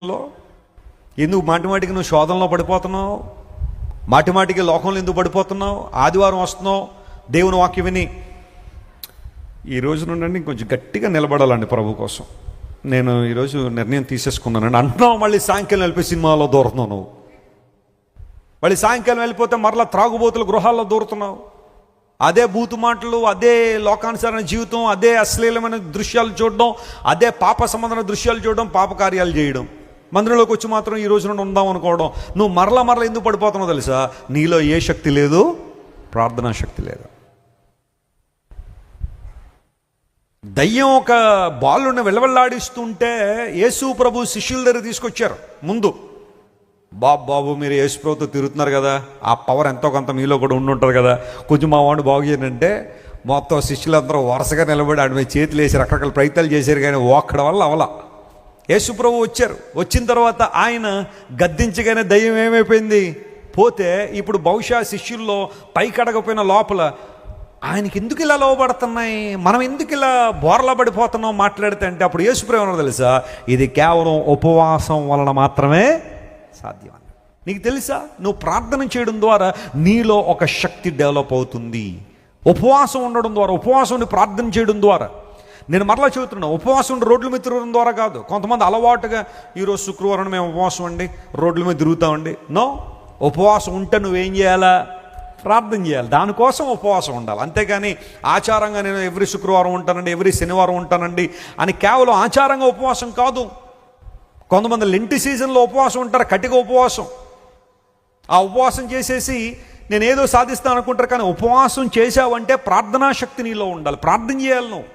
ఎందుకు మాటిమాటికి నువ్వు శోధనలో పడిపోతున్నావు? మాటిమాటికి లోకంలో ఎందుకు పడిపోతున్నావు? ఆదివారం వస్తున్నావు దేవుని వాక్యం విని. ఈ రోజు నుండి కొంచెం గట్టిగా నిలబడాలండి ప్రభు కోసం. నేను ఈరోజు నిర్ణయం తీసేసుకున్నానండి. అంటున్నావు మళ్ళీ సాయంకాలం వెళ్ళిపోయి సినిమాలో దూరుతున్నావు. నువ్వు మళ్ళీ సాయంకాలం వెళ్ళిపోతే మరలా త్రాగుబోతుల గృహాల్లో దూరుతున్నావు. అదే బూతు మాటలు, అదే లోకానుసారమైన జీవితం, అదే అశ్లీలమైన దృశ్యాలు చూడడం, అదే పాప సంబంధమైన దృశ్యాలు చూడడం, పాప కార్యాలు చేయడం. మందిరంలోకి వచ్చి మాత్రం ఈ రోజు నుండి ఉందాం అనుకోవడం. నువ్వు మరలా ఎందుకు పడిపోతున్నావు తెలుసా? నీలో ఏ శక్తి లేదు, ప్రార్థనా శక్తి లేదు. దయ్యం ఒక బాలుని వెలవెల్లాడిస్తుంటే యేసు ప్రభు శిష్యుల దగ్గర తీసుకొచ్చారు. ముందు బాబు మీరు యేసు ప్రభుతో తిరుగుతున్నారు కదా, ఆ పవర్ ఎంతో కొంత మీలో కూడా ఉండుంటుంది కదా, కొంచెం మా వాడిని బాగు చేయంటే మొత్తం శిష్యులందరూ వరుసగా నిలబడి ఆడి మీద చేతులు వేసి రకరకాల ప్రయత్నాలు చేశారు. కానీ ఒక్కడి వల్ల అవలా. యేసు ప్రభు వచ్చారు. వచ్చిన తర్వాత ఆయన గద్దించగానే దయ్యం ఏమైపోయింది? పోతే ఇప్పుడు బహుశా శిష్యుల్లో పైకడగపోయిన లోపల ఆయనకి ఎందుకు ఇలా లోబడుతున్నాయి, మనం ఎందుకు ఇలా బోర్లా పడిపోతున్నాం మాట్లాడితే అంటే అప్పుడు యేసు ప్రభు ఏమన్నారో తెలుసా? ఇది కేవలం ఉపవాసం వలన మాత్రమే సాధ్యం. నీకు తెలుసా, నువ్వు ప్రార్థన చేయడం ద్వారా నీలో ఒక శక్తి డెవలప్ అవుతుంది. ఉపవాసం ఉండడం ద్వారా, ఉపవాసం ఉండి ప్రార్థన చేయడం ద్వారా. నేను మరలా చెబుతున్నా, ఉపవాసం ఉండి రోడ్ల మీద తిరగడం ద్వారా కాదు. కొంతమంది అలవాటుగా ఈరోజు శుక్రవారం మేము ఉపవాసం అండి, రోడ్ల మీద తిరుగుతామండి. నో, ఉపవాసం ఉంటే నువ్వేం చేయాలా? ప్రార్థన చేయాలి. దానికోసం ఉపవాసం ఉండాలి. అంతేగాని ఆచారంగా నేను ఎవ్రీ శుక్రవారం ఉంటానండి, ఎవ్రీ శనివారం ఉంటానండి అని కేవలం ఆచారంగా ఉపవాసం కాదు. కొంతమంది లెంటి సీజన్లో ఉపవాసం ఉంటారు, కటిక ఉపవాసం. ఆ ఉపవాసం చేసేసి నేను ఏదో సాధిస్తాను అనుకుంటారు. కానీ ఉపవాసం చేసావంటే ప్రార్థనా శక్తి నీలో ఉండాలి. ప్రార్థన చేయాలి నువ్వు.